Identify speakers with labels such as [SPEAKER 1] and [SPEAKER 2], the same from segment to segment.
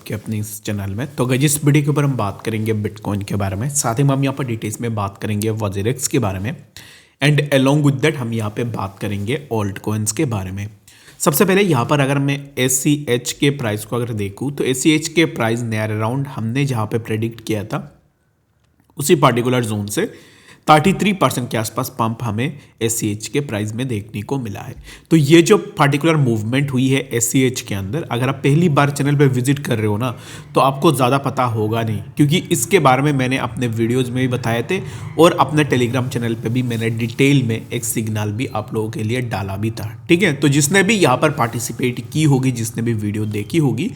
[SPEAKER 1] आपके अपने इस चैनल में। तो गाइस इस वीडियो के ऊपर हम बात करेंगे बिटकॉइन के बारे में, साथ ही में हम यहाँ पर डिटेल्स में बात करेंगे वजीरेक्स के बारे में एंड अलोंग विद दैट हम यहाँ पे बात करेंगे ऑल्ट कॉइन्स के बारे में। सबसे पहले यहाँ पर अगर मैं SCH के प्राइस को अगर देखूँ तो SCH के प्राइस नियर अराउंड हमने जहाँ पे प्रेडिक्ट किया था उसी पार्टिकुलर जोन से 33% के आसपास पंप हमें SCH के प्राइस में देखने को मिला है। तो ये जो पार्टिकुलर मूवमेंट हुई है SCH के अंदर, अगर आप पहली बार चैनल पे विजिट कर रहे हो ना तो आपको ज़्यादा पता होगा नहीं, क्योंकि इसके बारे में मैंने अपने वीडियोस में भी बताए थे और अपने टेलीग्राम चैनल पे भी मैंने डिटेल में एक सिग्नल भी आप लोगों के लिए डाला भी था। ठीक है, तो जिसने भी यहाँ पर पार्टिसिपेट की होगी, जिसने भी वीडियो देखी होगी,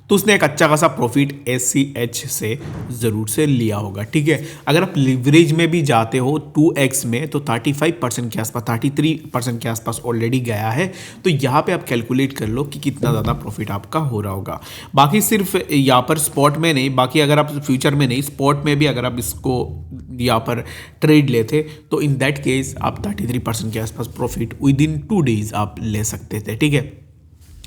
[SPEAKER 1] तो उसने एक अच्छा खासा प्रॉफिट SCH से ज़रूर से लिया होगा। ठीक है, अगर आप लिवरेज में भी जाते हो 2x में तो 35% के आसपास 33% के आसपास ऑलरेडी गया है। तो यहाँ पे आप कैलकुलेट कर लो कि कितना ज़्यादा प्रॉफिट आपका हो रहा होगा। बाकी सिर्फ यहाँ पर स्पॉट में नहीं, बाकी अगर आप फ्यूचर में नहीं, स्पॉट में भी अगर आप इसको यहाँ पर ट्रेड लेते तो इन दैट केस आप 33% के आसपास प्रॉफिट विद इन 2 डेज आप ले सकते थे। ठीक है,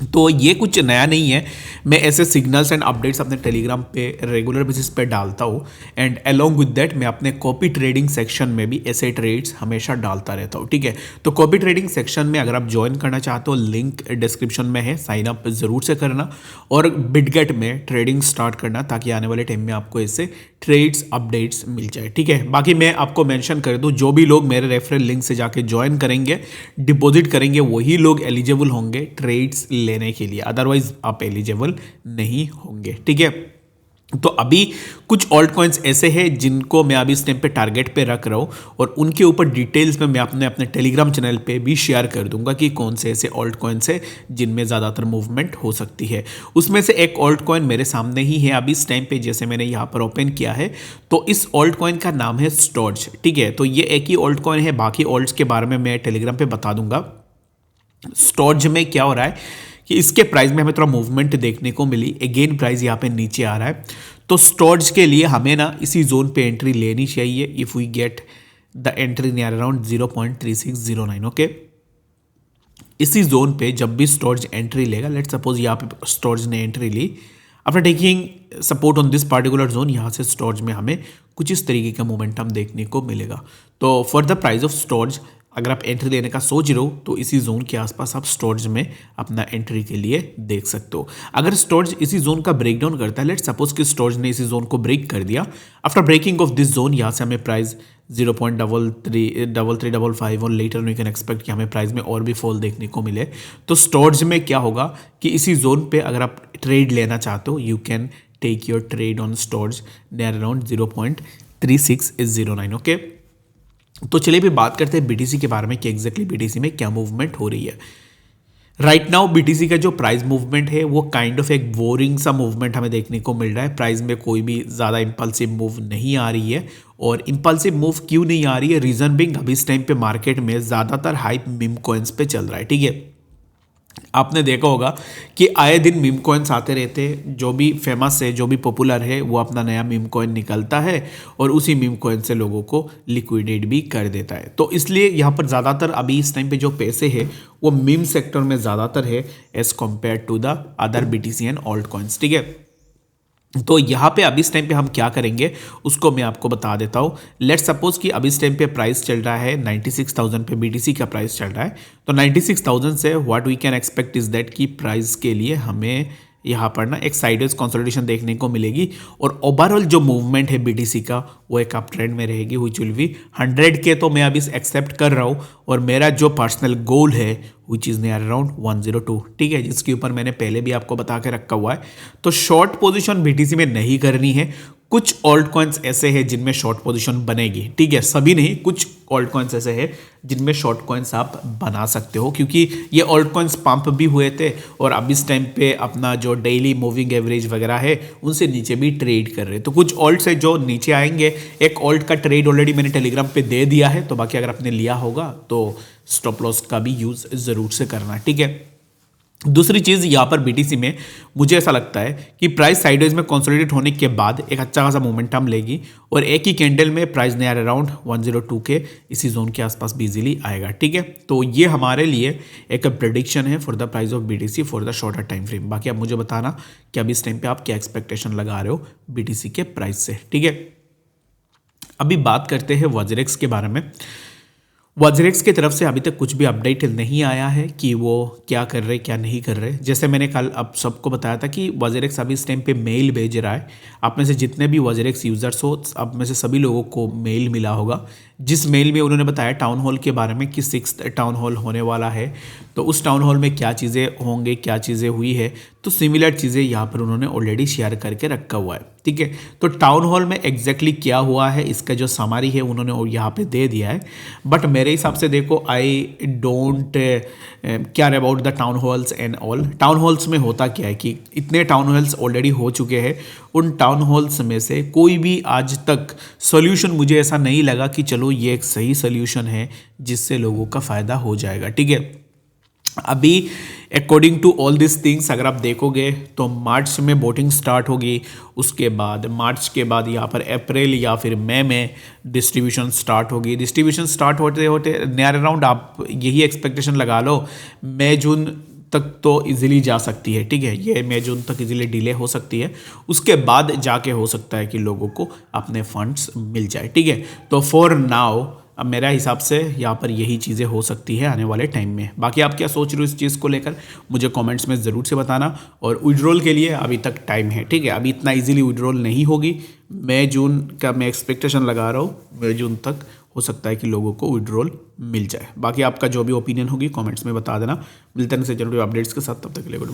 [SPEAKER 1] तो ये कुछ नया नहीं है, मैं ऐसे सिग्नल्स एंड अपडेट्स अपने टेलीग्राम पे रेगुलर बेसिस पे डालता हूँ एंड अलोंग विद दैट मैं अपने कॉपी ट्रेडिंग सेक्शन में भी ऐसे ट्रेड्स हमेशा डालता रहता हूँ। ठीक है, तो कॉपी ट्रेडिंग सेक्शन में अगर आप ज्वाइन करना चाहते हो लिंक डिस्क्रिप्शन में है, साइन अप ज़रूर से करना और बिटगेट में ट्रेडिंग स्टार्ट करना ताकि आने वाले टाइम में आपको ऐसे ट्रेड्स अपडेट्स मिल जाए। ठीक है, बाकी मैं आपको मेंशन कर दूं, जो भी लोग मेरे रेफरल लिंक से जाके ज्वाइन करेंगे, डिपॉजिट करेंगे, वही लोग एलिजिबल होंगे ट्रेड्स लेने के लिए, अदरवाइज आप एलिजिबल नहीं होंगे। ठीक है, तो अभी कुछ ऑल्ट कॉइन्स ऐसे हैं जिनको मैं अभी इस टाइम पे टारगेट पे रख रहा हूँ और उनके ऊपर डिटेल्स में मैं अपने टेलीग्राम चैनल पे भी शेयर कर दूंगा कि कौन से ऐसे ऑल्ट कॉइन्स है जिनमें ज़्यादातर मूवमेंट हो सकती है। उसमें से एक ऑल्ट कॉइन मेरे सामने ही है अभी इस टाइम पे, जैसे मैंने यहाँ पर ओपन किया है, तो इस ऑल्ट कॉइन का नाम है स्टोर्ज। ठीक है, तो ये एक ही ऑल्ट कॉइन है, बाकी ऑल्ट्स के बारे में मैं टेलीग्राम पे बता दूंगा। स्टोर्ज में क्या हो रहा है कि इसके प्राइस में हमें थोड़ा मूवमेंट देखने को मिली, अगेन प्राइस यहाँ पे नीचे आ रहा है। तो स्टोर्ज के लिए हमें ना इसी जोन पे एंट्री लेनी चाहिए if we get the entry near around 0.3609। Okay, इसी जोन पे जब भी स्टोर्ज एंट्री लेगा, लेट सपोज यहाँ पे स्टोर्ज ने एंट्री ली after taking support on this particular zone, यहाँ से स्टोर्ज में हमें कुछ इस तरीके का मोमेंटम देखने को मिलेगा। तो for the price of storge अगर आप एंट्री लेने का सोच रहे हो तो इसी जोन के आसपास आप स्टोर्ज में अपना एंट्री के लिए देख सकते हो। अगर स्टोर्ज इसी जोन का ब्रेक डाउन करता है, लेट सपोज कि स्टोर्ज ने इसी जोन को ब्रेक कर दिया, after breaking of this zone यहाँ से हमें प्राइस 0.3355 और लेटर वी कैन एक्सपेक्ट कि हमें प्राइस में और भी फॉल देखने को मिले। तो स्टोर्ज में क्या होगा कि इसी जोन पे अगर आप ट्रेड लेना चाहते हो, you can take your trade on Storj near around 0.3609। Okay, तो चलिए भी बात करते हैं BTC के बारे में कि एग्जैक्टली BTC में क्या मूवमेंट हो रही है। राइट नाउ BTC का जो प्राइस मूवमेंट है वो काइंड ऑफ एक बोरिंग सा मूवमेंट हमें देखने को मिल रहा है। प्राइस में कोई भी ज़्यादा इंपल्सिव मूव नहीं आ रही है, और इंपल्सिव मूव क्यों नहीं आ रही है, रीज़न बिंग अभी इस टाइम पे मार्केट में ज़्यादातर हाइप मीम कॉइन्स पे चल रहा है। ठीक है, आपने देखा होगा कि आए दिन मीम कॉइन्स आते रहते हैं, जो भी फेमस है, जो भी पॉपुलर है, वो अपना नया मीम कॉइन निकलता है और उसी मीम कॉइन से लोगों को लिक्विडेट भी कर देता है। तो इसलिए यहाँ पर ज़्यादातर अभी इस टाइम पे जो पैसे है वो मीम सेक्टर में ज़्यादातर है as compare to the other BTC and alt coins. ठीक है, तो यहाँ पे अभी इस टाइम पे हम क्या करेंगे उसको मैं आपको बता देता हूँ। लेट्स सपोज कि अभी इस टाइम पे प्राइस चल रहा है 96,000 पे BTC का प्राइस चल रहा है। तो 96,000 से what we can expect is that कि प्राइस के लिए हमें यहाँ पर ना एक साइडवेज कंसोलिडेशन देखने को मिलेगी और ओवरऑल जो मूवमेंट है BTC का वो एक अप ट्रेंड में रहेगी, व्हिच विल बी 100 के। तो मैं अभी एक्सेप्ट कर रहा हूँ और मेरा जो पर्सनल गोल है विच इज़ नियर अराउंड 102। ठीक है, जिसके ऊपर मैंने पहले भी आपको बता के रखा हुआ है। तो शॉर्ट पोजीशन BTC में नहीं करनी है। कुछ ऑल्ट कॉइन्स ऐसे हैं जिनमें शॉर्ट पोजीशन बनेगी। ठीक है, सभी नहीं, कुछ ऑल्ट कॉइन्स ऐसे हैं जिनमें शॉर्ट कॉइन्स आप बना सकते हो, क्योंकि ये ऑल्ट कॉइन्स पंप भी हुए थे और अब इस टाइम पे अपना जो डेली मूविंग एवरेज वगैरह है उनसे नीचे भी ट्रेड कर रहे हैं। तो कुछ ऑल्ट्स है जो नीचे आएंगे। एक ऑल्ट का ट्रेड ऑलरेडी मैंने टेलीग्राम पे दे दिया है, तो बाकी अगर आपने लिया होगा तो स्टॉप लॉस का भी यूज़ ज़रूर से करना। ठीक है, दूसरी चीज़ यहाँ पर बीटीसी में मुझे ऐसा लगता है कि प्राइस साइडवेज में कंसोलिडेट होने के बाद एक अच्छा खासा मोमेंटम लेगी और एक ही कैंडल में प्राइस नियर अराउंड 102 के इसी जोन के आसपास भी इजीली आएगा। ठीक है, तो ये हमारे लिए एक प्रेडिक्शन है for the price of BTC for the shorter time frame. बाकी आप मुझे बताना कि अभी इस टाइम पे आप क्या एक्सपेक्टेशन लगा रहे हो बीटीसी के प्राइस से। ठीक है, अभी बात करते हैं वज्रेक्स के बारे में। वज्रेक्स की तरफ से अभी तक कुछ भी अपडेट नहीं आया है कि वो क्या कर रहे क्या नहीं कर रहे। जैसे मैंने कल अब सबको बताया था कि वज्रेक्स अभी इस टाइम पे मेल भेज रहा है। आप में से जितने भी वज्रेक्स यूज़र्स हो, आप में से सभी लोगों को मेल मिला होगा, जिस मेल में उन्होंने बताया टाउन हॉल के बारे में कि 6th टाउन हॉल होने वाला है, तो उस टाउन हॉल में क्या चीज़ें होंगे, क्या चीज़ें हुई है, तो सिमिलर चीज़ें यहाँ पर उन्होंने ऑलरेडी शेयर करके रखा हुआ है। ठीक है, तो टाउन हॉल में एग्जैक्टली क्या हुआ है इसका जो समरी है उन्होंने यहाँ पे दे दिया है। बट मेरे हिसाब से देखो, I don't care about the town halls and all. Town halls में होता क्या है कि इतने टाउन हॉल्स ऑलरेडी हो चुके हैं, उन टाउन हॉल्स में से कोई भी आज तक सोल्यूशन मुझे ऐसा नहीं लगा कि चलो ये एक सही सोल्यूशन है जिससे लोगों का फ़ायदा हो जाएगा। ठीक है, अभी according to all this things अगर आप देखोगे तो मार्च में वोटिंग स्टार्ट होगी, उसके बाद मार्च के बाद यहाँ पर अप्रैल या फिर मई में डिस्ट्रीब्यूशन स्टार्ट होगी। डिस्ट्रीब्यूशन स्टार्ट होते होते नियर अराउंड आप यही एक्सपेक्टेशन लगा लो मई जून तक तो इजीली जा सकती है। ठीक है, ये मई जून तक इजीली डिले हो सकती है, उसके बाद जाके हो सकता है कि लोगों को अपने फंड्स मिल जाए। ठीक है, तो फॉर नाउ अब मेरा हिसाब से यहाँ पर यही चीज़ें हो सकती है आने वाले टाइम में। बाकी आप क्या सोच रहे हो इस चीज़ को लेकर मुझे कमेंट्स में ज़रूर से बताना। और विड्रॉल के लिए अभी तक टाइम है। ठीक है, अभी इतना इजीली विड्रॉल नहीं होगी। मई जून का मैं एक्सपेक्टेशन लगा रहा हूँ, मई जून तक हो सकता है कि लोगों को विड्रॉल मिल जाए। बाकी आपका जो भी ओपिनियन होगी कमेंट्स में बता देना। मिलते हैं से जरूरी अपडेट्स के साथ, तब तक के लिए गुड।